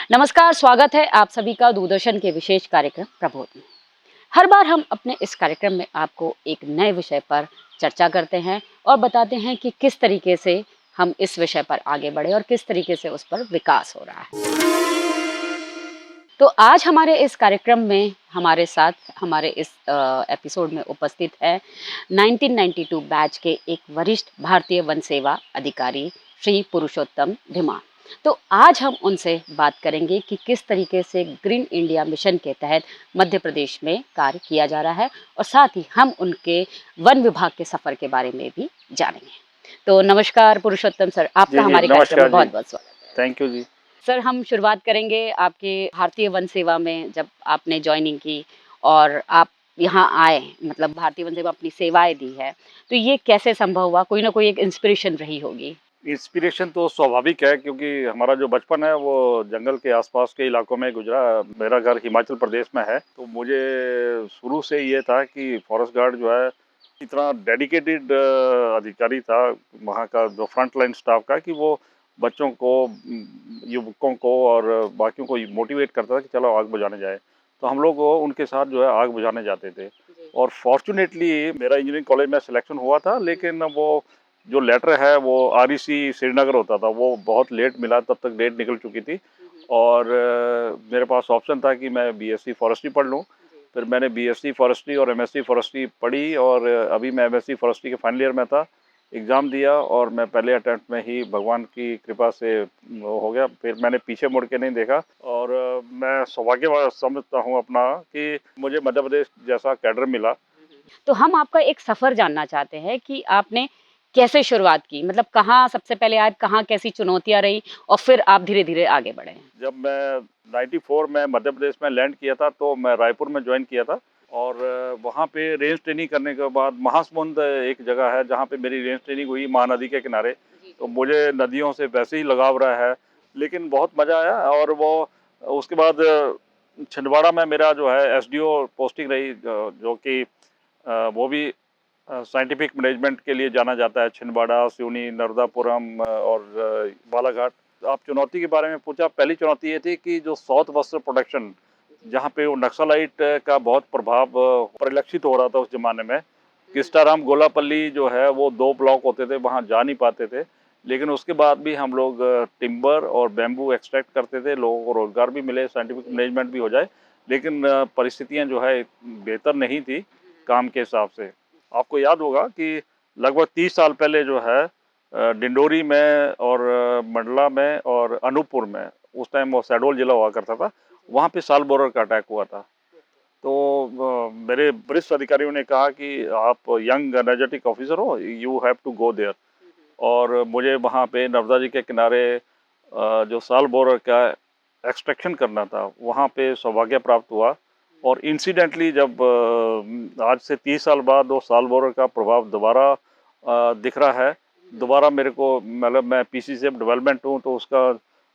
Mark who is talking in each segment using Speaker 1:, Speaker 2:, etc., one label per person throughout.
Speaker 1: नमस्कार, स्वागत है आप सभी का दूरदर्शन के विशेष कार्यक्रम प्रबोध में। हर बार हम अपने इस कार्यक्रम में आपको एक नए विषय पर चर्चा करते हैं और बताते हैं कि किस तरीके से हम इस विषय पर आगे बढ़े और किस तरीके से उस पर विकास हो रहा है। तो आज हमारे इस कार्यक्रम में हमारे साथ हमारे इस एपिसोड में उपस्थित है 1992 बैच के एक वरिष्ठ भारतीय वन सेवा अधिकारी श्री पुरुषोत्तम धिमा। तो आज हम उनसे बात करेंगे कि किस तरीके से ग्रीन इंडिया मिशन के तहत मध्य प्रदेश में कार्य किया जा रहा है और साथ ही हम उनके वन विभाग के सफर के बारे में भी जानेंगे। तो नमस्कार पुरुषोत्तम सर, आपका
Speaker 2: जी जी
Speaker 1: हमारे कार्यक्रम में
Speaker 2: नमस्कार जी।
Speaker 1: बहुत बहुत स्वागत है।
Speaker 2: Thank you ji.
Speaker 1: सर, हम शुरुआत करेंगे आपके भारतीय वन सेवा में जब आपने जॉइनिंग की और आप यहाँ आए, मतलब भारतीय वन सेवा अपनी सेवाएं दी है, तो ये कैसे संभव हुआ? कोई ना कोई एक इंस्पिरेशन रही होगी।
Speaker 2: इंस्पिरेशन तो स्वाभाविक है क्योंकि हमारा जो बचपन है वो जंगल के आसपास के इलाकों में गुजरा। मेरा घर हिमाचल प्रदेश में है, तो मुझे शुरू से ये था कि फॉरेस्ट गार्ड जो है इतना डेडिकेटेड अधिकारी था वहाँ का, जो फ्रंट लाइन स्टाफ का, कि वो बच्चों को, युवकों को और बाकियों को मोटिवेट करता था कि चलो आग बुझाने जाए। तो हम लोग उनके साथ जो है आग बुझाने जाते थे। और फॉर्चुनेटली मेरा इंजीनियरिंग कॉलेज में सिलेक्शन हुआ था, लेकिन वो जो लेटर है वो आरईसी श्रीनगर होता था, वो बहुत लेट मिला, तब तक डेट निकल चुकी थी। और मेरे पास ऑप्शन था कि मैं बीएससी फॉरेस्ट्री पढ़ लूँ। फिर मैंने बीएससी फॉरेस्ट्री और एमएससी फॉरेस्ट्री पढ़ी, और अभी मैं एमएससी फॉरेस्ट्री के फाइनल ईयर में था। एग्ज़ाम दिया और मैं पहले अटेम्प्ट में ही भगवान की कृपा से वो हो गया। फिर मैंने पीछे मुड़ के नहीं देखा, और मैं सौभाग्य समझता हूँ अपना कि मुझे मध्य प्रदेश जैसा कैडर मिला।
Speaker 1: तो हम आपका एक सफर जानना चाहते हैं कि आपने कैसे शुरुआत की, मतलब कहाँ सबसे पहले आए, कहाँ कैसी चुनौतियाँ रही और फिर आप धीरे धीरे आगे बढ़े हैं।
Speaker 2: जब मैं 94 में मध्य प्रदेश में लैंड किया था, तो मैं रायपुर में ज्वाइन किया था। और वहाँ पे रेंज ट्रेनिंग करने के बाद महासमुंद एक जगह है जहाँ पे मेरी रेंज ट्रेनिंग हुई, महानदी के किनारे। तो मुझे नदियों से वैसे ही लगाव रहा है, लेकिन बहुत मज़ा आया। और वो उसके बाद छिंदवाड़ा में मेरा जो है एसडीओ पोस्टिंग रही, जो कि वो भी साइंटिफिक मैनेजमेंट के लिए जाना जाता है। छिंदवाड़ा, सिवनी, नर्मदापुरम और बालाघाट। आप चुनौती के बारे में पूछा, पहली चुनौती ये थी कि जो साउथ वेस्टर्न प्रोटेक्शन, जहाँ पे वो नक्सलाइट का बहुत प्रभाव परिलक्षित हो रहा था उस जमाने में। किस्टाराम गोलापल्ली जो है वो 2 ब्लॉक होते थे, वहाँ जा नहीं पाते थे। लेकिन उसके बाद भी हम लोग टिम्बर और बैम्बू एक्सट्रैक्ट करते थे, लोगों को रोजगार भी मिले, साइंटिफिक मैनेजमेंट भी हो जाए। लेकिन परिस्थितियाँ जो है बेहतर नहीं थी काम के हिसाब से। आपको याद होगा कि लगभग 30 साल पहले जो है डिंडोरी में और मंडला में और अनूपपुर में, उस टाइम वो शहडोल जिला हुआ करता था, वहाँ पे साल बोरर का अटैक हुआ था। तो मेरे वरिष्ठ अधिकारियों ने कहा कि आप यंग एनर्जेटिक ऑफिसर हो, you have to go there. और मुझे वहाँ पे नर्मदा जी के किनारे जो साल बोरर का एक्सट्रैक्शन करना था, वहाँ पे सौभाग्य प्राप्त हुआ। और इंसिडेंटली जब आज से 30 साल बाद वो साल बोरर का प्रभाव दोबारा दिख रहा है, दोबारा मेरे को, मतलब मैं पीसीसीएफ डेवलपमेंट हूँ, तो उसका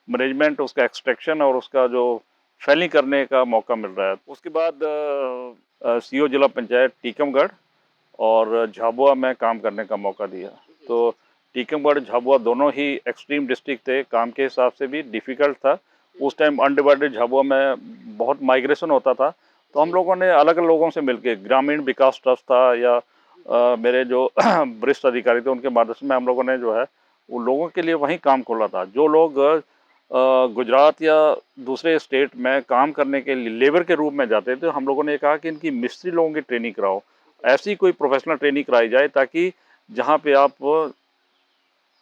Speaker 2: मैनेजमेंट, उसका एक्सट्रैक्शन और उसका जो फैलिंग करने का मौका मिल रहा है। उसके बाद सीओ जिला पंचायत टीकमगढ़ और झाबुआ में काम करने का मौका दिया। तो टीकमगढ़, झाबुआ दोनों ही एक्सट्रीम डिस्ट्रिक्ट थे, काम के हिसाब से भी डिफ़िकल्ट था। उस टाइम अनडिवाइडेड झाबुआ में बहुत माइग्रेशन होता था। तो हम लोगों ने अलग अलग लोगों से मिलके, ग्रामीण विकास ट्रस्ट था या मेरे जो वरिष्ठ अधिकारी थे उनके माध्यम में हम लोगों ने जो है उन लोगों के लिए वहीं काम खोला था। जो लोग गुजरात या दूसरे स्टेट में काम करने के लिए लेबर के रूप में जाते थे, हम लोगों ने कहा कि इनकी मिस्त्री लोगों की ट्रेनिंग कराओ, ऐसी कोई प्रोफेशनल ट्रेनिंग कराई जाए, ताकि जहाँ पे आप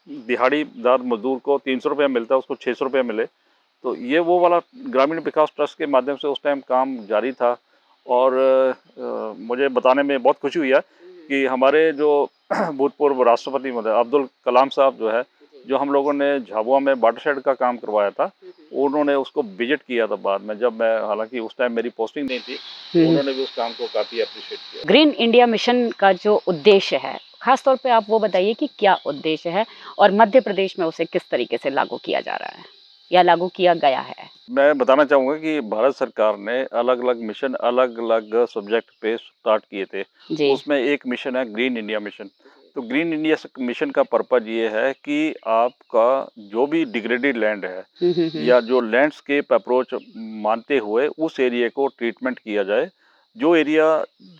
Speaker 2: दिहाड़ीदार मजदूर को 300 रुपया मिलता है, उसको 600 रुपया मिले। तो ये वो वाला ग्रामीण विकास ट्रस्ट के माध्यम से उस टाइम काम जारी था। और मुझे बताने में बहुत खुशी हुई है कि हमारे जो भूतपूर्व राष्ट्रपति महोदय अब्दुल कलाम साहब जो है, जो हम लोगों ने झाबुआ में वाटरशेड का काम करवाया था, उन्होंने उसको विजिट किया था बाद में, जब मैं, हालांकि उस टाइम मेरी पोस्टिंग नहीं थी, तो उन्होंने भी उस काम को काफ़ी अप्रिशिएट किया।
Speaker 1: ग्रीन इंडिया मिशन का जो उद्देश्य है, खास तौर पे आप वो बताइए कि क्या उद्देश्य है और मध्य प्रदेश में उसे किस तरीके से लागू किया जा रहा है या लागू किया गया है।
Speaker 2: मैं बताना चाहूँगा कि भारत सरकार ने अलग-अलग मिशन, अलग-अलग सब्जेक्ट पे स्टार्ट किए थे।
Speaker 1: जी।
Speaker 2: उसमें एक मिशन है ग्रीन इंडिया मिशन। तो तो ग्रीन इंडिया मिशन का पर्पज ये है कि आपका जो भी डिग्रेडेड लैंड है या जो लैंडस्केप अप्रोच मानते हुए उस एरिया को ट्रीटमेंट किया जाए। जो एरिया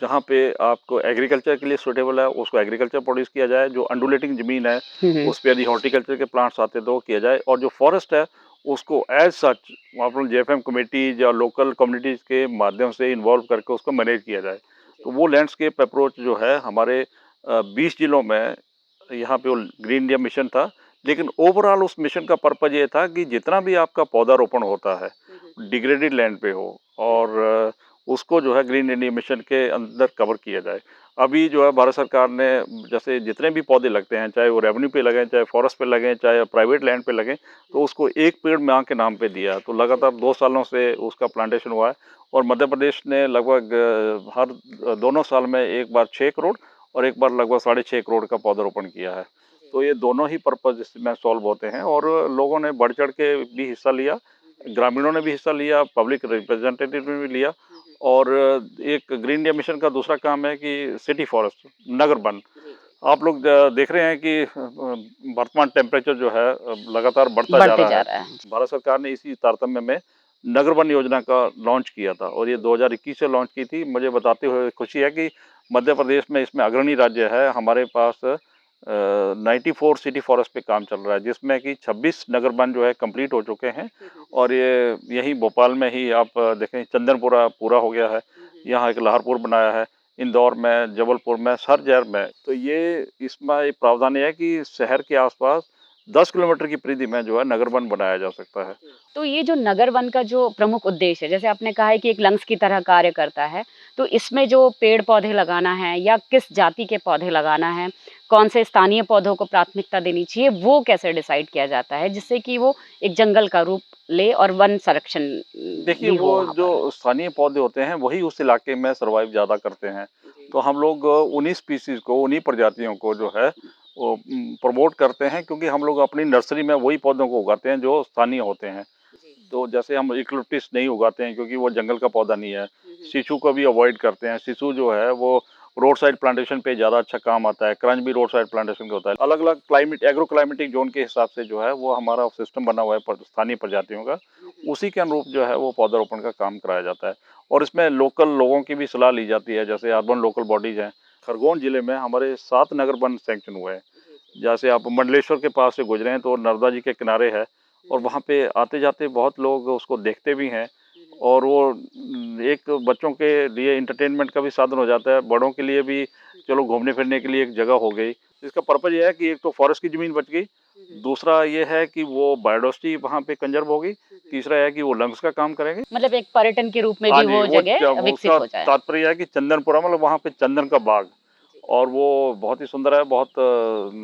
Speaker 2: जहाँ पे आपको एग्रीकल्चर के लिए सूटेबल है उसको एग्रीकल्चर प्रोड्यूस किया जाए। जो अंडुलेटिंग ज़मीन है उस पे यदि हॉर्टिकल्चर के प्लांट्स आते तो किया जाए, और जो फॉरेस्ट है उसको एज सच आप जेएफएम कमेटीज या लोकल कम्युनिटीज़ के माध्यम से इन्वॉल्व करके उसको मैनेज किया जाए। तो वो लैंडस्केप अप्रोच जो है हमारे 20 जिलों में यहाँ पे वो ग्रीन इंडिया मिशन था। लेकिन ओवरऑल उस मिशन का पर्पज ये था कि जितना भी आपका पौधारोपण होता है डिग्रेडेड लैंड पे हो, और उसको जो है ग्रीन इंडिया मिशन के अंदर कवर किया जाए। अभी जो है भारत सरकार ने जैसे जितने भी पौधे लगते हैं, चाहे वो रेवेन्यू पे लगें, चाहे फॉरेस्ट पे लगें, चाहे प्राइवेट लैंड पे लगें, तो उसको एक पेड़ माँ के नाम पे दिया। तो लगातार 2 सालों से उसका प्लांटेशन हुआ है, और मध्य प्रदेश ने लगभग हर दोनों साल में एक बार 6 करोड़ और एक बार लगभग 6.5 करोड़ का पौधारोपण किया है। तो ये दोनों ही पर्पज इसमें सॉल्व होते हैं, और लोगों ने बढ़ चढ़ के भी हिस्सा लिया, ग्रामीणों ने भी हिस्सा लिया, पब्लिक रिप्रेजेंटेटिव ने भी लिया। और एक ग्रीन इंडिया मिशन का दूसरा काम है कि सिटी फॉरेस्ट, नगर वन। आप लोग देख रहे हैं कि वर्तमान टेम्परेचर जो है लगातार बढ़ता जा
Speaker 1: बढ़ते
Speaker 2: रहा
Speaker 1: जा
Speaker 2: है।
Speaker 1: रहा है।
Speaker 2: भारत सरकार ने इसी तारतम्य में नगर वन योजना का लॉन्च किया था, और ये 2021 से लॉन्च की थी। मुझे बताते हुए खुशी है कि मध्य प्रदेश में इसमें अग्रणी राज्य है। हमारे पास 94 सिटी फॉरेस्ट पे काम चल रहा है, जिसमें कि 26 नगर वन जो है कंप्लीट हो चुके हैं। और ये यही भोपाल में ही आप देखें चंदनपुरा पूरा हो गया है, यहाँ एक लाहौरपुर बनाया है, इंदौर में, जबलपुर में, हर जगह में। तो ये इसमें एक प्रावधान ये है कि शहर के आसपास 10 किलोमीटर की परिधि में जो है नगर वन बनाया जा सकता है।
Speaker 1: तो ये जो नगर वन का जो प्रमुख उद्देश्य है, जैसे आपने कहा है कि एक लंग्स की तरह कार्य करता है, तो इसमें जो पेड़ पौधे लगाना है या किस जाति के पौधे लगाना है, कौन से स्थानीय पौधों को प्राथमिकता देनी चाहिए, वो कैसे डिसाइड किया जाता है जिससे कि वो एक जंगल का रूप ले और वन संरक्षण
Speaker 2: देखिए,
Speaker 1: भी हो
Speaker 2: वो
Speaker 1: वहाँ पर?
Speaker 2: जो स्थानीय पौधे होते हैं वही उस इलाके में सर्वाइव ज़्यादा करते हैं। तो हम लोग उन्हीं स्पीशीज़ को, उन्हीं प्रजातियों को जो है वो प्रमोट करते हैं, क्योंकि हम लोग अपनी नर्सरी में वही पौधों को उगाते हैं जो स्थानीय होते हैं। तो जैसे हम यूकलिप्टस नहीं उगाते हैं क्योंकि वो जंगल का पौधा नहीं है। शीशु को भी अवॉइड करते हैं। शीशु जो है वो रोड साइड प्लांटेशन पे ज़्यादा अच्छा काम आता है। क्रंच भी रोड साइड प्लांटेशन का होता है। अलग-अलग क्लाइमेट एग्रो क्लाइमेटिक ज़ोन के हिसाब से जो है वो हमारा सिस्टम बना हुआ है स्थानीय प्रजातियों का। उसी के अनुरूप जो है वो पौधारोपण का काम कराया जाता है, और इसमें लोकल लोगों की भी सलाह ली जाती है, जैसे अर्बन लोकल बॉडीज़ हैं। खरगोन जिले में हमारे 7 नगर वन सैंक्शन हुए हैं। जैसे आप मंडलेश्वर के पास से गुजरे हैं तो नर्मदा जी के किनारे है, और वहाँ पे आते-जाते बहुत लोग उसको देखते भी हैं, और वो एक बच्चों के लिए एंटरटेनमेंट का भी साधन हो जाता है, बड़ों के लिए भी चलो घूमने-फिरने के लिए एक जगह हो गई। इसका पर्पज़ ये है कि एक तो फॉरेस्ट की ज़मीन बच गई, दूसरा ये है कि वो बायोडायवर्सिटी वहाँ पे कंज़र्व होगी, तीसरा है कि वो लंग्स का काम करेंगे।
Speaker 1: मतलब एक पर्यटन के रूप में
Speaker 2: हाँ
Speaker 1: भी
Speaker 2: जी,
Speaker 1: वो जगह
Speaker 2: वो उसका
Speaker 1: विकसित हो जाए।
Speaker 2: तात्पर्य है कि चंदनपुरा मतलब वहाँ पे चंदन का बाग, और वो बहुत ही सुंदर है। बहुत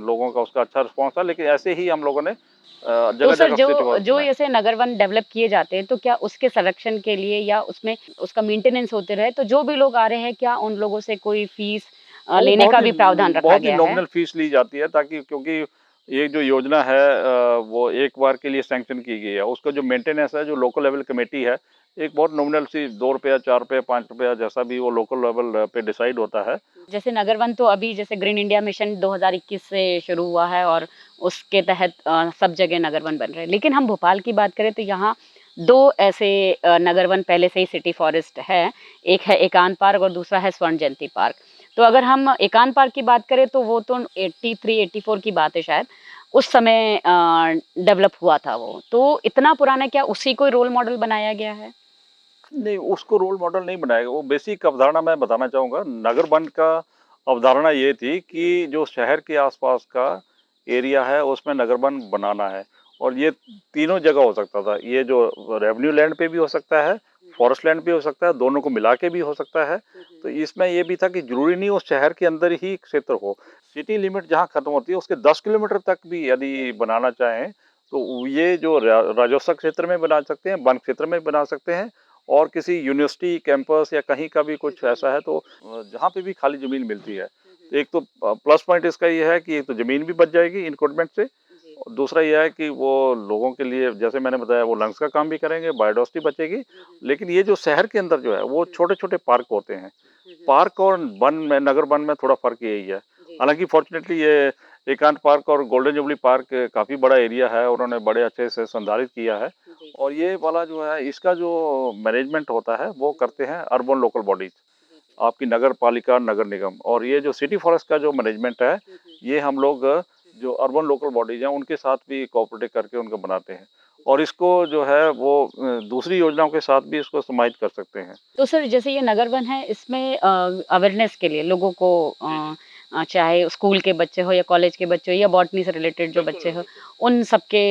Speaker 2: लोगों का उसका अच्छा रिस्पॉन्स था, लेकिन ऐसे ही हम लोगों ने
Speaker 1: तो सर
Speaker 2: जगह-जगह सिटी
Speaker 1: जो
Speaker 2: फॉरेस्ट
Speaker 1: जो
Speaker 2: बनाए।
Speaker 1: ऐसे नगर वन डेवलप किए जाते हैं, तो क्या उसके संरक्षण के लिए या उसमें उसका मेंटेनेंस होते रहे, तो जो भी लोग आ रहे हैं, क्या उन लोगों से कोई फीस
Speaker 2: वो
Speaker 1: लेने का भी प्रावधान रखा
Speaker 2: बहुत ही
Speaker 1: गया है?
Speaker 2: नॉमिनल फीस ली जाती है, ताकि क्योंकि ये जो योजना है वो एक बार के लिए सैंक्शन की गई है। उसका जो मेंटेनेंस है, जो लोकल लेवल कमेटी है, एक बहुत नॉमिनल सी ₹2, ₹4, ₹5 जैसा भी वो लोकल लेवल पे डिसाइड होता है।
Speaker 1: जैसे नगर वन तो अभी जैसे ग्रीन इंडिया मिशन 2021 से शुरू हुआ है और उसके तहत सब जगह नगर वन बन रहे हैं। लेकिन हम भोपाल की बात करें तो यहाँ 2 ऐसे नगर वन पहले से ही सिटी फॉरेस्ट है। एक है एकांत पार्क और दूसरा है स्वर्ण जयंती पार्क। तो अगर हम एकांत पार्क की बात करें तो वो तो 83-84 की बात है शायद। उस समय डेवलप हुआ था वो। तो इतना पुराना, क्या उसी को रोल मॉडल बनाया गया है?
Speaker 2: नहीं, उसको रोल मॉडल नहीं बनाएगा। वो बेसिक अवधारणा मैं बताना चाहूँगा। नगर वन का अवधारणा ये थी कि जो शहर के आसपास का एरिया है उसमें नगर वन बनाना है, और ये तीनों जगह हो सकता था। ये जो रेवेन्यू लैंड पे भी हो सकता है, फॉरेस्ट लैंड पे हो सकता है, दोनों को मिला के भी हो सकता है। तो इसमें ये भी था कि ज़रूरी नहीं उस शहर के अंदर ही क्षेत्र हो। सिटी लिमिट जहाँ खत्म होती है उसके 10 किलोमीटर तक भी यदि बनाना चाहें तो ये जो राजस्व क्षेत्र में बना सकते हैं, वन क्षेत्र में बना सकते हैं, और किसी यूनिवर्सिटी कैंपस या कहीं का भी कुछ ऐसा है तो जहाँ पे भी खाली ज़मीन मिलती है। तो एक तो प्लस पॉइंट इसका ये है कि एक तो ज़मीन भी बच जाएगी इन्क्रोचमेंट से, और दूसरा ये है कि वो लोगों के लिए जैसे मैंने बताया वो लंग्स का काम भी करेंगे, बायोडायवर्सिटी बचेगी। लेकिन ये जो शहर के अंदर जो है वो छोटे-छोटे पार्क होते हैं। पार्क और वन में, नगर वन में थोड़ा फ़र्क यही है। हालांकि फॉर्चुनेटली ये एकांत पार्क और गोल्डन जुबली पार्क काफ़ी बड़ा एरिया है, उन्होंने बड़े अच्छे से संधारित किया है। और ये वाला जो है इसका जो मैनेजमेंट होता है वो करते हैं अर्बन लोकल बॉडीज, आपकी नगर पालिका, नगर निगम। और ये जो सिटी फॉरेस्ट का जो मैनेजमेंट है ये हम लोग जो अर्बन लोकल बॉडीज हैं उनके साथ भी कोऑपरेट करके उनको बनाते हैं। और इसको जो है वो दूसरी योजनाओं के साथ भी इसको समाहित कर सकते हैं।
Speaker 1: तो सर जैसे ये नगर वन है, इसमें अवेयरनेस के लिए लोगों को चाहे स्कूल के बच्चे हो या कॉलेज के बच्चे हो या बॉटनी से रिलेटेड जो बच्चे हो, उन सबके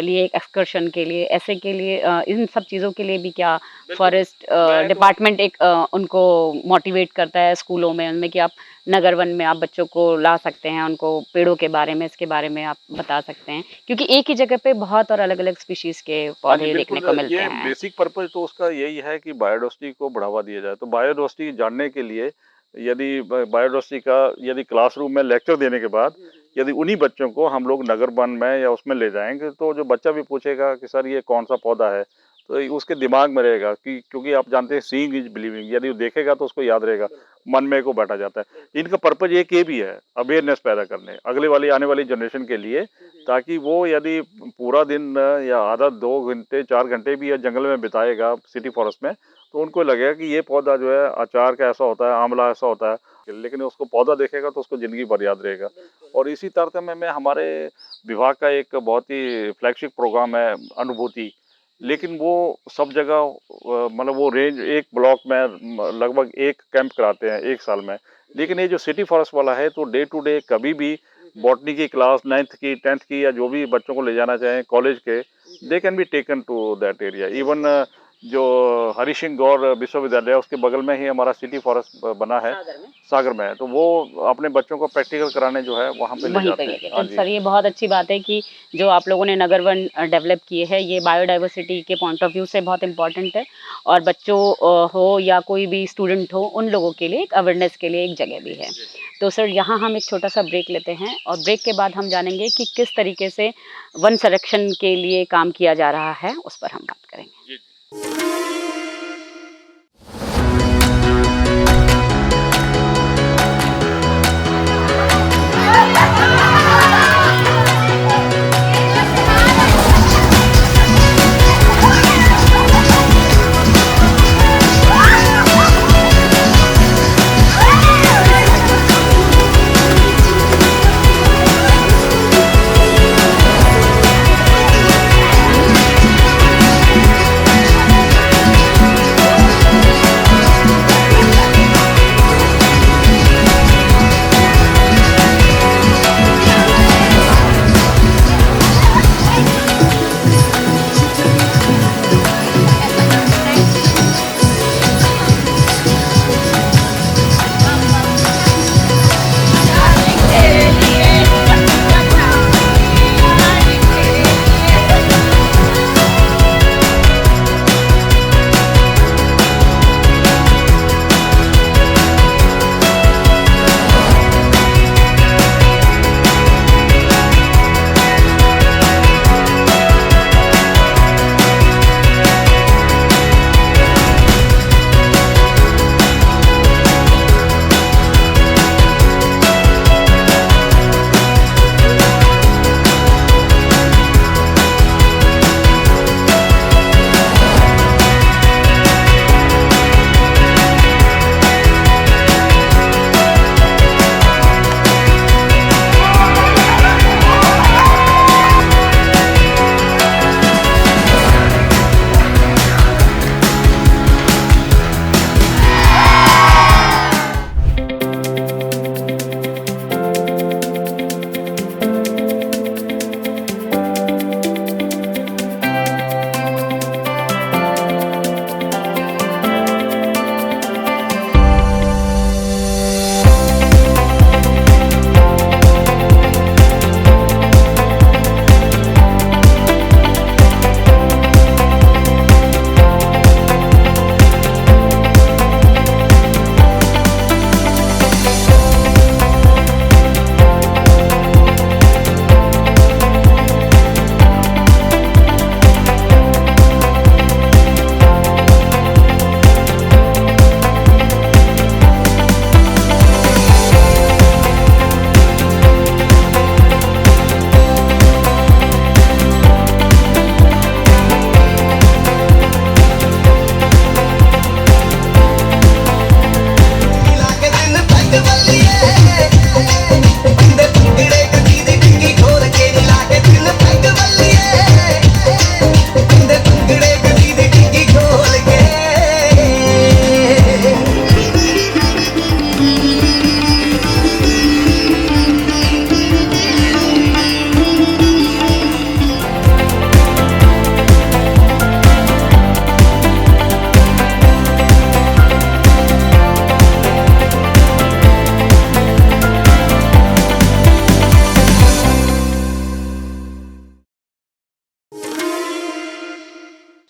Speaker 1: लिए एक एक्सकर्शन के लिए, ऐसे के लिए इन सब चीज़ों के लिए भी क्या फॉरेस्ट डिपार्टमेंट एक उनको मोटिवेट करता है स्कूलों में उनमें कि आप नगर वन में आप बच्चों को ला सकते हैं, उनको पेड़ों के बारे में, इसके बारे में आप बता सकते हैं, क्योंकि एक ही जगह पे बहुत और अलग-अलग स्पीशीज के
Speaker 2: हाँ जी,
Speaker 1: पौधे देखने को
Speaker 2: बिल्कुल।
Speaker 1: मिलते
Speaker 2: ये
Speaker 1: हैं।
Speaker 2: बेसिक पर्पज़ तो उसका यही है कि बायोडायवर्सिटी को बढ़ावा दिया जाए। तो बायोडायवर्सिटी जानने के लिए यदि बायोडायवर्सिटी का यदि क्लासरूम में लेक्चर देने के बाद यदि उन्हीं बच्चों को हम लोग नगर वन में या उसमें ले जाएँगे तो जो बच्चा भी पूछेगा कि सर ये कौन-सा पौधा है? तो ये उसके दिमाग में रहेगा कि क्योंकि आप जानते हैं सीइंग इज़ बिलीविंग, यदि वो देखेगा तो उसको याद रहेगा, मन में को बैठा जाता है। इनका पर्पज़ एक ये भी है, अवेयरनेस पैदा करने, अगले वाली आने वाली जनरेशन के लिए, ताकि वो यदि पूरा दिन या आधा 2 घंटे 4 घंटे भी या जंगल में बिताएगा सिटी फॉरेस्ट में, तो उनको लगेगा कि ये पौधा जो है अचार का ऐसा होता है, आंवला ऐसा होता है, लेकिन उसको पौधा देखेगा तो उसको ज़िंदगी भर याद रहेगा। और इसी तारतम्य में हमारे विभाग का एक बहुत ही फ्लैगशिप प्रोग्राम है अनुभूति, लेकिन वो सब जगह मतलब वो रेंज एक ब्लॉक में लगभग 1 कैंप कराते हैं 1 साल में। लेकिन ये जो सिटी फॉरेस्ट वाला है तो डे टू डे कभी भी बॉटनी की क्लास 9th की 10th की या जो भी बच्चों को ले जाना चाहें कॉलेज के, they can be taken to that area. Even जो हरि सिंह गौर विश्वविद्यालय है उसके बगल में ही हमारा सिटी फॉरेस्ट बना है, सागर में है, तो वो अपने बच्चों को प्रैक्टिकल कराने जो है वहाँ पे ले
Speaker 1: वहीं
Speaker 2: जाते
Speaker 1: पे
Speaker 2: हैं।
Speaker 1: लेके
Speaker 2: हाँ
Speaker 1: तो
Speaker 2: जी।
Speaker 1: सर ये बहुत अच्छी बात है कि जो आप लोगों ने नगर वन डेवलप किए हैं, ये बायोडाइवर्सिटी के पॉइंट ऑफ व्यू से बहुत इम्पोर्टेंट है और बच्चों हो या कोई भी स्टूडेंट हो, उन लोगों के लिए एक अवेयरनेस के लिए एक जगह भी है। तो सर यहाँ हम एक छोटा सा ब्रेक लेते हैं और ब्रेक के बाद हम जानेंगे कि किस तरीके से वन संरक्षण के लिए काम किया जा रहा है, उस पर हम बात करेंगे।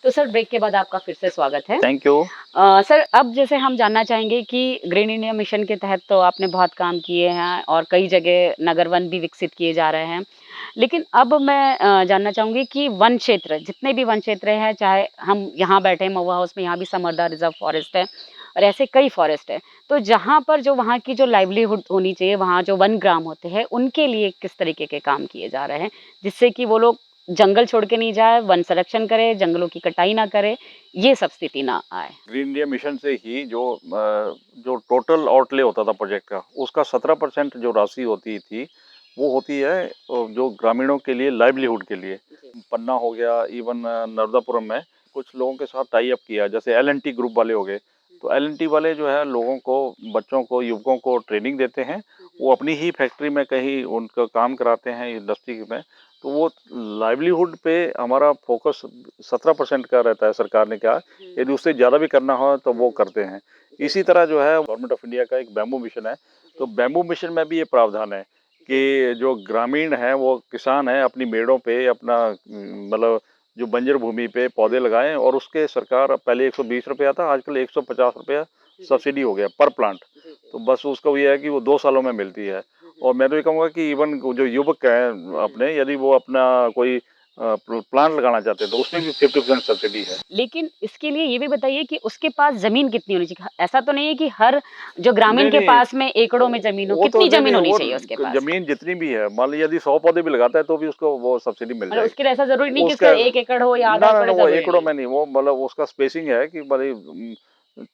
Speaker 1: तो सर ब्रेक के बाद आपका फिर से स्वागत है।
Speaker 2: Thank you.
Speaker 1: सर अब जैसे हम जानना चाहेंगे कि ग्रीन इंडिया मिशन के तहत तो आपने बहुत काम किए हैं और कई जगह नगर वन भी विकसित किए जा रहे हैं। लेकिन अब मैं जानना चाहूँगी कि वन क्षेत्र जितने भी वन क्षेत्र हैं, चाहे हम यहाँ बैठे हैं महुआ हाउस में, यहाँ भी समरदा रिजर्व फॉरेस्ट है और ऐसे कई फॉरेस्ट है। तो जहाँ पर जो वहाँ की जो लाइवलीहुड होनी चाहिए, वहाँ जो वन ग्राम होते हैं, उनके लिए किस तरीके के काम किए जा रहे हैं, जिससे कि वो लोग जंगल छोड़ के नहीं जाए, वन संरक्षण करे, जंगलों की कटाई ना करे, ये सब स्थिति ना आए।
Speaker 2: ग्रीन इंडिया मिशन से ही जो टोटल आउटले होता था प्रोजेक्ट का, उसका 17% जो राशि होती थी वो होती है जो ग्रामीणों के लिए लाइवलीहुड के लिए। पन्ना हो गया, इवन नर्मदापुरम में कुछ लोगों के साथ टाई अप किया, जैसे एल&टी ग्रुप वाले हो गए। तो एल&टी वाले जो है लोगों को, बच्चों को, युवकों को ट्रेनिंग देते हैं। वो अपनी ही फैक्ट्री में कहीं उनका काम कराते हैं इंडस्ट्री में। तो वो लाइवलीहुड पे हमारा फोकस 17% का रहता है, सरकार ने कहा। यदि उससे ज़्यादा भी करना हो तो वो करते हैं। इसी तरह जो है गवर्नमेंट ऑफ इंडिया का एक बैम्बू मिशन है। तो बैम्बू मिशन में भी ये प्रावधान है कि जो ग्रामीण हैं, वो किसान हैं, अपनी मेड़ों पे अपना मतलब जो बंजर भूमि पे पौधे लगाएं, और उसके सरकार पहले 120 रुपया था, आजकल 150 रुपया सब्सिडी हो गया पर प्लांट। तो बस उसका ये है कि वो 2 सालों में मिलती है। और मैं तो ये कहूँगा कि इवन जो युवक हैं अपने, यदि वो अपना कोई प्लांट लगाना चाहते हैं तो उसमें भी 50% सब्सिडी है।
Speaker 1: लेकिन इसके लिए ये भी बताइए कि उसके पास ज़मीन कितनी होनी चाहिए? ऐसा तो नहीं है कि हर जो ग्रामीण
Speaker 2: नहीं,
Speaker 1: के
Speaker 2: नहीं,
Speaker 1: पास में एकड़ों में ज़मीन हो,
Speaker 2: वो तो
Speaker 1: कितनी
Speaker 2: नहीं,
Speaker 1: ज़मीन
Speaker 2: नहीं,
Speaker 1: होनी
Speaker 2: वो
Speaker 1: चाहिए उसके पास?
Speaker 2: ज़मीन जितनी भी है, मान लीजिए यदि 100 पौधे भी लगाता है तो भी उसको वो सब्सिडी मिल
Speaker 1: मतलब उसके
Speaker 2: जाएगी।
Speaker 1: लिए ऐसा ज़रूरी नहीं कि उसका
Speaker 2: उसका
Speaker 1: 1 एकड़ हो या आधा
Speaker 2: ना, ना,
Speaker 1: एकड़
Speaker 2: ना, वो
Speaker 1: ज़रूरी
Speaker 2: एकड़ों
Speaker 1: नहीं है।
Speaker 2: में नहीं, वो मतलब उसका स्पेसिंग है कि भले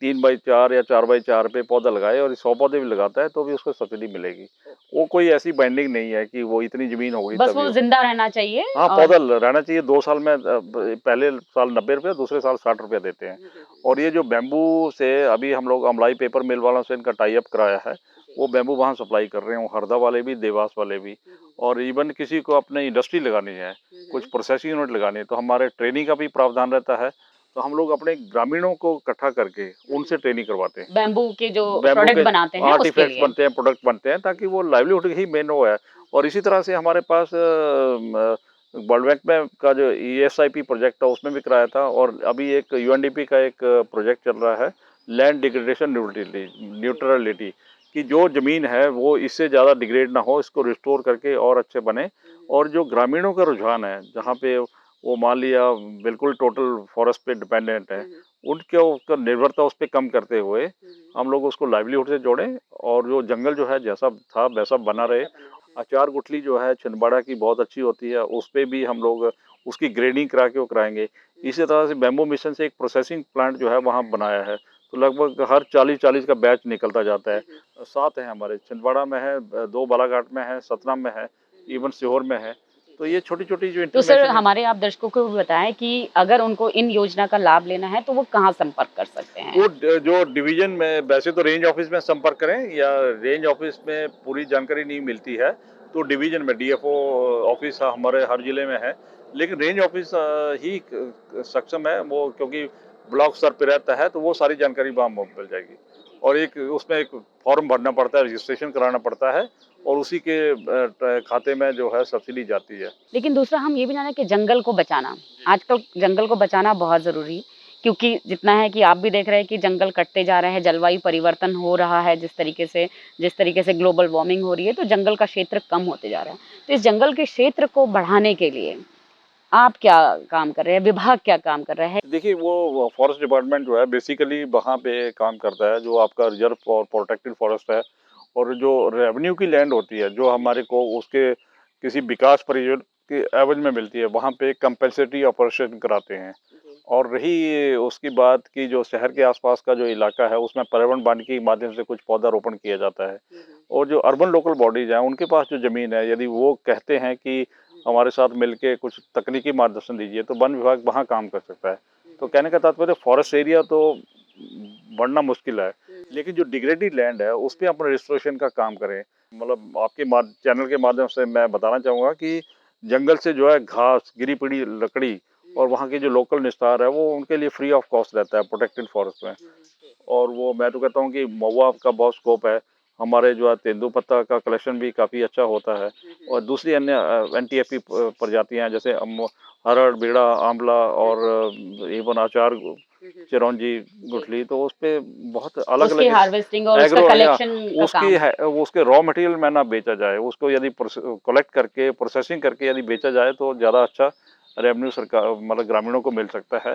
Speaker 2: 3 बाई 4 या 4 बाई 4 पे पौधा लगाए, और 100 पौधे भी लगाता है तो भी उसको सब्सिडी मिलेगी। वो कोई ऐसी बाइंडिंग नहीं है कि वो इतनी ज़मीन हो गई
Speaker 1: बस
Speaker 2: तभी
Speaker 1: वो
Speaker 2: हो।
Speaker 1: ज़िंदा रहना चाहिए
Speaker 2: हाँ,
Speaker 1: और
Speaker 2: पौधा रहना चाहिए 2 साल में, पहले साल 90 रुपये, दूसरे साल 60 रुपये देते हैं। और ये जो बैम्बू से अभी हम लोग अमलाई पेपर मिल वालों से इनका टाई अप कराया है, वो बैम्बू वहाँ सप्लाई कर रहे हैं, वो हरदा वाले भी, देवास वाले भी। और इवन किसी को अपने इंडस्ट्री लगानी है, कुछ प्रोसेसिंग यूनिट लगानी है, तो हमारे ट्रेनिंग का भी प्रावधान रहता है। तो हम लोग अपने ग्रामीणों को इकट्ठा करके उनसे ट्रेनिंग करवाते हैं।
Speaker 1: बैम्बू के जो
Speaker 2: बैम्बू
Speaker 1: प्रोडक्ट
Speaker 2: के
Speaker 1: बनाते हैं उसके
Speaker 2: आर्टिफैक्ट्स
Speaker 1: लिए।
Speaker 2: बनते हैं, प्रोडक्ट बनते हैं, ताकि वो लाइवलीहुड ही मेन वो है। और इसी तरह से हमारे पास वर्ल्ड बैंक में का जो ESIP प्रोजेक्ट था उसमें भी कराया था, और अभी एक UNDP का एक प्रोजेक्ट चल रहा है, लैंड डिग्रेडेशन न्यूट्रलिटी, कि जो ज़मीन है वो इससे ज़्यादा डिग्रेड ना हो, इसको रिस्टोर करके और अच्छे बने। और जो ग्रामीणों का रुझान है, जहाँ पे वो मान लिया बिल्कुल टोटल फॉरेस्ट पे डिपेंडेंट है, उनके उसका निर्भरता उस पे कम करते हुए हम लोग उसको लाइवलीहुड से जोड़ें, और जो जंगल जो है जैसा था वैसा बना रहे। अचार गुठली जो है छिंदवाड़ा की बहुत अच्छी होती है, उस पे भी हम लोग उसकी ग्रेडिंग करा के वो कराएंगे। इसी तरह से बैम्बू मिशन से एक प्रोसेसिंग प्लांट जो है वहाँ बनाया है, तो लगभग हर 40-40 का बैच निकलता जाता है। 7 है हमारे, छिंदवाड़ा में है, 2 बालाघाट में है, सतना में है, इवन सीहोर में है। तो ये छोटी-छोटी जो
Speaker 1: तो सर
Speaker 2: इंफॉर्मेशन है,
Speaker 1: हमारे आप दर्शकों को भी बताएं कि अगर उनको इन योजना का लाभ लेना है तो वो कहाँ संपर्क कर सकते हैं?
Speaker 2: वो जो डिवीजन में, वैसे तो रेंज ऑफिस में संपर्क करें, या रेंज ऑफिस में पूरी जानकारी नहीं मिलती है तो डिवीजन में DFO ऑफिस हमारे हर जिले में है, लेकिन रेंज ऑफिस ही सक्षम है वो, क्योंकि ब्लॉक स्तर पे रहता है, तो वो सारी जानकारी वहाँ मिल जाएगी। और एक उसमें एक फॉर्म भरना पड़ता है, रजिस्ट्रेशन कराना पड़ता है, और उसी के खाते में जो है सब्सिडी जाती है।
Speaker 1: लेकिन दूसरा हम ये भी जाना कि जंगल को बचाना, आजकल जंगल को बचाना बहुत ज़रूरी है, क्योंकि जितना है कि आप भी देख रहे हैं कि जंगल कटते जा रहे हैं, जलवायु परिवर्तन हो रहा है जिस तरीके से ग्लोबल वार्मिंग हो रही है, तो जंगल का क्षेत्र कम होते जा रहा है। तो इस जंगल के क्षेत्र को बढ़ाने के लिए आप क्या काम कर रहे हैं? विभाग क्या काम कर रहा है?
Speaker 2: देखिए, वो फॉरेस्ट डिपार्टमेंट जो है बेसिकली वहाँ पे काम करता है, जो आपका रिजर्व और प्रोटेक्टेड फॉरेस्ट है, और जो रेवेन्यू की लैंड होती है जो हमारे को उसके किसी विकास परियोजना के एवज में मिलती है, वहाँ पे कंपनसेटरी ऑपरेशन कराते हैं। और रही उसकी बात की, जो शहर के आसपास का जो इलाका है उसमें पर्यावरण वानिकी के माध्यम से कुछ पौधारोपण किया जाता है। और जो अर्बन लोकल बॉडीज हैं उनके पास जो ज़मीन है, यदि वो कहते हैं कि हमारे साथ मिलके कुछ तकनीकी मार्गदर्शन दीजिए, तो वन विभाग वहाँ काम कर सकता है। तो कहने का तात्पर्य, फॉरेस्ट एरिया तो बढ़ना मुश्किल है, लेकिन जो डिग्रेडेड लैंड है उस पे अपने रिस्टोरेशन का काम करें। मतलब आपके चैनल के माध्यम से मैं बताना चाहूँगा कि जंगल से जो है घास, गिरी पड़ी लकड़ी, और वहाँ के जो लोकल निस्तार है वो उनके लिए फ्री ऑफ कॉस्ट रहता है प्रोटेक्टेड फॉरेस्ट में। और वो मैं तो कहता हूँ कि महुआ का बहुत स्कोप है, हमारे जो है तेंदुपत्ता का कलेक्शन भी काफ़ी अच्छा होता है। और दूसरी अन्य एनटीएफपी प्रजातियां जैसे हरड़, बीड़ा, आंवला और इवन अचार, चिरौंजी, गुठली, तो उस पे बहुत
Speaker 1: उसकी
Speaker 2: अलग-अलग
Speaker 1: हार्वेस्टिंग और उसका
Speaker 2: एग्रो या
Speaker 1: कलेक्शन का
Speaker 2: उसकी
Speaker 1: काम।
Speaker 2: है उसके रॉ मटेरियल में ना बेचा जाए, उसको यदि कलेक्ट करके प्रोसेसिंग करके यदि बेचा जाए तो ज़्यादा अच्छा रेवेन्यू सरकार मतलब ग्रामीणों को मिल सकता है।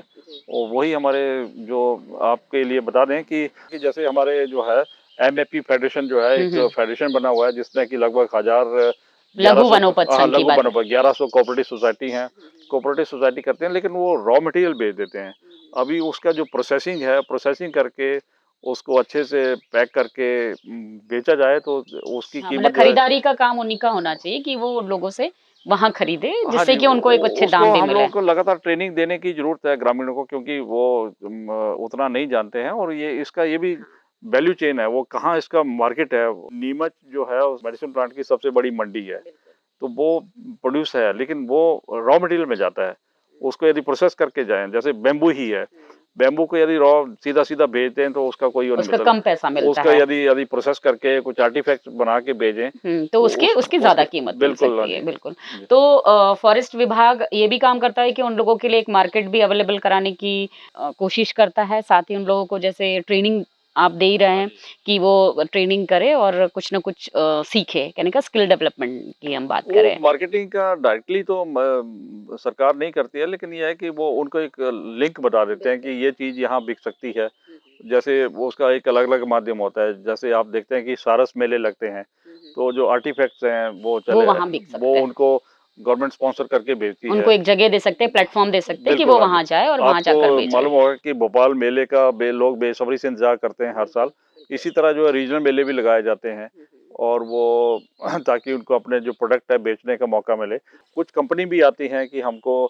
Speaker 2: और वही हमारे जो आपके लिए बता दें कि जैसे हमारे जो है एमएफपी फेडरेशन जो है
Speaker 1: हुँ,
Speaker 2: एक
Speaker 1: हुँ।
Speaker 2: फेडरेशन बना हुआ है जिसमें कि लगभग 1100
Speaker 1: लघु वनोपज संघ की
Speaker 2: लघु
Speaker 1: बात।
Speaker 2: बनोपा 1100 कोऑपरेटिव सोसाइटी हैं। कोऑपरेटिव सोसाइटी करते हैं लेकिन वो रॉ मटेरियल बेच देते हैं। अभी उसका जो प्रोसेसिंग है, प्रोसेसिंग करके उसको अच्छे से पैक करके बेचा जाए तो उसकी
Speaker 1: हाँ, मतलब
Speaker 2: कीमत जो है।
Speaker 1: खरीदारी का काम उन्हीं का होना चाहिए कि वो लोगों से वहाँ खरीदे,
Speaker 2: हाँ
Speaker 1: जिससे
Speaker 2: जी,
Speaker 1: कि उनको एक अच्छे
Speaker 2: उसको
Speaker 1: दाम भी
Speaker 2: हम
Speaker 1: मिले।
Speaker 2: लोगों को लगातार ट्रेनिंग देने की ज़रूरत है ग्रामीणों को, क्योंकि वो उतना नहीं जानते हैं और ये भी वैल्यू चेन है, वो कहाँ इसका मार्केट है। नीमच जो है उस मेडिसिन प्लांट की सबसे बड़ी मंडी है, तो वो प्रोड्यूस है लेकिन वो रॉ मटेरियल में जाता है। उसको यदि प्रोसेस करके जाएँ, जैसे बैम्बू ही है, बैम्बू को यदि रॉ सीधा-सीधा बेच दें तो उसका कोई वो नहीं
Speaker 1: उसका
Speaker 2: मिलता।
Speaker 1: कम पैसा मिलता
Speaker 2: उसका
Speaker 1: है।
Speaker 2: यदि यदि प्रोसेस करके कुछ आर्टिफैक्ट बना के भेजें
Speaker 1: तो
Speaker 2: तो
Speaker 1: उसकी उसकी
Speaker 2: उसके
Speaker 1: ज़्यादा कीमत मिल
Speaker 2: बिल्कुल, हाँ
Speaker 1: सकती है,
Speaker 2: जी।
Speaker 1: बिल्कुल।
Speaker 2: जी।
Speaker 1: तो फ़ॉरेस्ट विभाग ये भी काम करता है कि उन लोगों के लिए एक मार्केट भी अवेलेबल कराने की कोशिश करता है, साथ ही उन लोगों को जैसे ट्रेनिंग आप दे ही रहे
Speaker 2: हाँ
Speaker 1: हैं
Speaker 2: जी।
Speaker 1: कि वो ट्रेनिंग करे और कुछ न कुछ सीखे, कहने का स्किल डेवलपमेंट की हम बात
Speaker 2: वो
Speaker 1: करें।
Speaker 2: मार्केटिंग का डायरेक्टली तो सरकार नहीं करती है, लेकिन ये है कि वो उनको एक लिंक बता देते हैं कि ये चीज़ यहाँ बिक सकती है। जैसे वो उसका एक अलग-अलग माध्यम होता है। जैसे आप देखते हैं कि सारस मेले लगते हैं, तो जो आर्टिफैक्ट्स हैं
Speaker 1: वो वहाँ बिक
Speaker 2: वो
Speaker 1: सकते हैं।
Speaker 2: उनको गवर्नमेंट स्पॉन्सर करके भेजती है।
Speaker 1: उनको एक जगह दे सकते हैं, प्लेटफ़ॉर्म दे सकते हैं कि
Speaker 2: बिल्कुल,
Speaker 1: वो
Speaker 2: हाँ जी।
Speaker 1: वहाँ जाए और वहाँ
Speaker 2: आपको
Speaker 1: जाकर बेचे।
Speaker 2: मालूम होगा कि भोपाल मेले का लोग बेसब्री से इंतज़ार करते हैं हर साल। इसी तरह जो है रीजनल मेले भी लगाए जाते हैं और वो ताकि उनको अपने जो प्रोडक्ट है बेचने का मौका मिले। कुछ कंपनी भी आती हैं कि हमको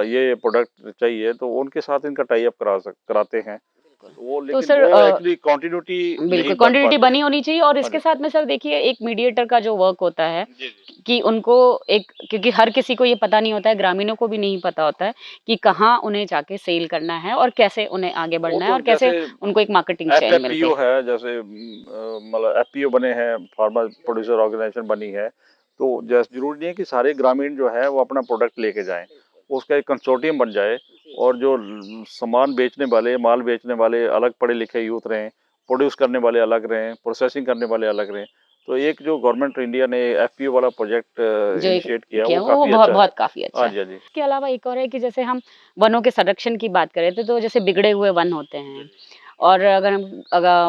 Speaker 2: ये प्रोडक्ट चाहिए, तो उनके साथ इनका टाई अप कराते हैं। वो
Speaker 1: तो
Speaker 2: लेकिन
Speaker 1: सर
Speaker 2: वो एक्चुअली कंटिन्यूटी नहीं
Speaker 1: बिल्कुल,
Speaker 2: बन
Speaker 1: कंटिन्यूटी
Speaker 2: पाती है।
Speaker 1: बनी होनी चाहिए और
Speaker 2: हाँ
Speaker 1: इसके
Speaker 2: जी।
Speaker 1: साथ में सर देखिए एक मीडिएटर का जो वर्क होता है
Speaker 2: जी, जी।
Speaker 1: कि उनको एक क्योंकि हर किसी को ये पता नहीं होता है, ग्रामीणों को भी नहीं पता होता है कि कहाँ उन्हें जाके सेल करना है और कैसे उन्हें आगे
Speaker 2: वो
Speaker 1: बढ़ना है
Speaker 2: तो
Speaker 1: और कैसे
Speaker 2: जैसे
Speaker 1: उनको एक मार्केटिंग चेन मिलती
Speaker 2: एफएफपीओ
Speaker 1: है।
Speaker 2: है, जैसे मतलब एफपीओ बने हैं, फार्मर प्रोड्यूसर ऑर्गेनाइजेशन बनी है। तो जैसे ज़रूरी नहीं है कि सारे ग्रामीण जो है वो अपना प्रोडक्ट लेके जाएँ। उसका एक कंसोर्टियम बन जाए और जो सामान बेचने वाले, माल बेचने वाले अलग पढ़े-लिखे यूथ रहें, प्रोड्यूस करने वाले अलग रहें, प्रोसेसिंग करने वाले अलग रहें। तो एक जो गवर्नमेंट इंडिया ने एफपीओ वाला प्रोजेक्ट
Speaker 1: जो एक
Speaker 2: इनिशिएट किया,
Speaker 1: किया
Speaker 2: वो
Speaker 1: वो
Speaker 2: काफ़ी
Speaker 1: बहुत
Speaker 2: अच्छा है।
Speaker 1: बहुत काफ़ी अच्छा
Speaker 2: हाँ
Speaker 1: है।
Speaker 2: जी, हाँ जी।
Speaker 1: इसके अलावा एक और है कि जैसे हम वनों के संरक्षण की बात करें तो जैसे बिगड़े हुए वन होते
Speaker 2: जी,
Speaker 1: हैं
Speaker 2: जी।
Speaker 1: और अगर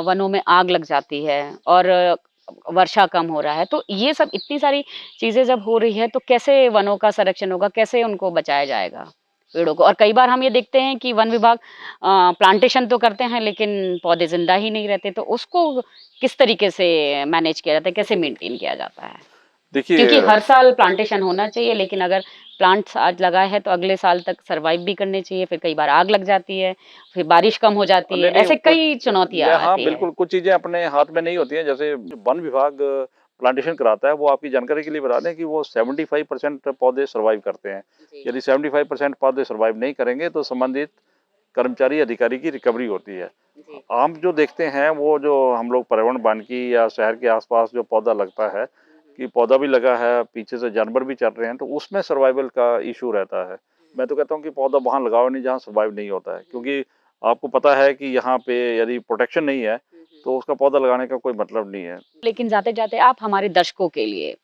Speaker 1: वनों में आग लग जाती है और वर्षा कम हो रहा है, तो ये सब इतनी सारी चीज़ें जब हो रही है, तो कैसे वनों का संरक्षण होगा? कैसे उनको बचाया जाएगा, पेड़ों को? और कई बार हम ये देखते हैं कि वन विभाग प्लांटेशन तो करते हैं, लेकिन पौधे ज़िंदा ही नहीं रहते, तो उसको किस तरीके से मैनेज किया जाता है? कैसे मेंटेन किया जाता है? क्योंकि
Speaker 2: देखिए
Speaker 1: हर साल प्लांटेशन होना चाहिए, लेकिन अगर प्लांट्स आज लगाए हैं, तो अगले साल तक सर्वाइव भी करने चाहिए, फिर कई बार आग लग जाती है, फिर बारिश कम हो जाती है,
Speaker 2: नहीं, नहीं,
Speaker 1: ऐसे
Speaker 2: कुछ
Speaker 1: कई चुनौतियाँ
Speaker 2: नहीं, हाँ,
Speaker 1: आती है।
Speaker 2: बिल्कुल, कुछ चीज़ें अपने हाथ में नहीं होती हैं, जैसे वन विभाग प्लांटेशन कराता है, वो आपकी जानकारी के लिए बता दें कि वो 75% पौधे सर्वाइव करते हैं। यदि 75% पौधे सर्वाइव नहीं करेंगे, तो संबंधित कर्मचारी, अधिकारी की रिकवरी होती है। आम जो देखते हैं, वो जो हम लोग पर्यावरण वानिकी या शहर के आस-पास जो पौधा लगता है, कि पौधा भी लगा है, पीछे से जानवर भी चल रहे हैं, तो उसमें सर्वाइवल का इश्यू रहता है। मैं तो कहता हूँ कि पौधा वहाँ लगाओ नहीं, जहाँ सर्वाइव नहीं होता है, क्योंकि आपको पता है कि यहाँ पे यदि प्रोटेक्शन नहीं है, तो उसका पौधा लगाने का कोई मतलब नहीं है।
Speaker 1: लेकिन जाते-जाते आप हमारे दर्शकों के लिए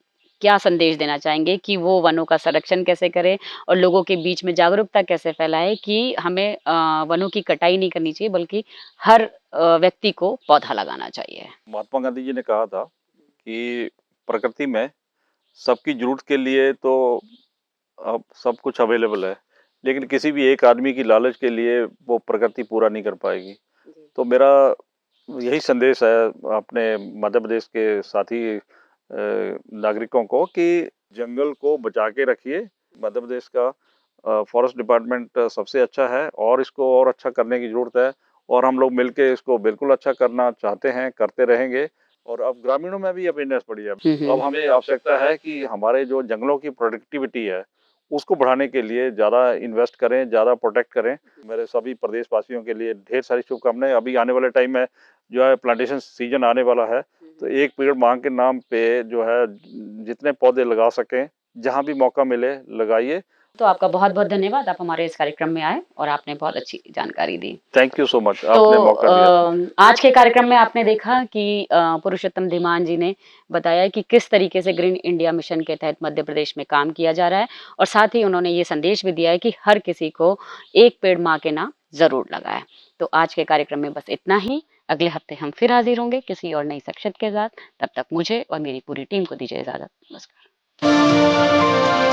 Speaker 1: क्या संदेश देना चाहेंगे कि वो वनों का संरक्षण कैसे करें और लोगों के बीच में जागरूकता कैसे फैलाएँ कि हमें वनों की कटाई नहीं करनी चाहिए, बल्कि हर व्यक्ति को पौधा लगाना चाहिए?
Speaker 2: महात्मा गांधी जी ने कहा था कि प्रकृति में सबकी ज़रूरत के लिए तो अब सब कुछ अवेलेबल है, लेकिन किसी भी एक आदमी की लालच के लिए वो प्रकृति पूरा नहीं कर पाएगी। तो मेरा यही संदेश है अपने मध्य प्रदेश के साथी नागरिकों को कि जंगल को बचा के रखिए। मध्य प्रदेश का फॉरेस्ट डिपार्टमेंट सबसे अच्छा है और इसको और अच्छा करने की ज़रूरत है और हम लोग मिलके इसको बिल्कुल अच्छा करना चाहते हैं, करते रहेंगे और अब ग्रामीणों में भी अवेयरनेस बढ़ी है।
Speaker 1: हुँ,
Speaker 2: अब
Speaker 1: हुँ।
Speaker 2: हमें आवश्यकता है कि हमारे जो जंगलों की प्रोडक्टिविटी है, उसको बढ़ाने के लिए ज़्यादा इन्वेस्ट करें, ज़्यादा प्रोटेक्ट करें। मेरे सभी प्रदेशवासियों के लिए ढेर सारी शुभकामनाएं। अभी आने वाले टाइम में जो है प्लांटेशन सीजन आने वाला है, तो एक पेड़ माँ के नाम पे जो है जितने पौधे लगा सकें, जहाँ भी मौका मिले लगाइए।
Speaker 1: तो आपका बहुत बहुत धन्यवाद, आप हमारे इस कार्यक्रम में आए और आपने बहुत अच्छी जानकारी दी।
Speaker 2: थैंक यू सो मच,
Speaker 1: तो
Speaker 2: आपने मौका दिया।
Speaker 1: आज के कार्यक्रम में आपने देखा कि पुरुषोत्तम धीमान जी ने बताया कि किस तरीके से ग्रीन इंडिया मिशन के तहत मध्य प्रदेश में काम किया जा रहा है, और साथ ही उन्होंने ये संदेश भी दिया है कि हर किसी को एक पेड़ माँ के नाम जरूर लगाएं। तो आज के कार्यक्रम में बस इतना ही। अगले हफ्ते हम फिर हाजिर होंगे किसी और नई शख्सियत के साथ। तब तक मुझे और मेरी पूरी टीम को दीजिए इजाजत। नमस्कार।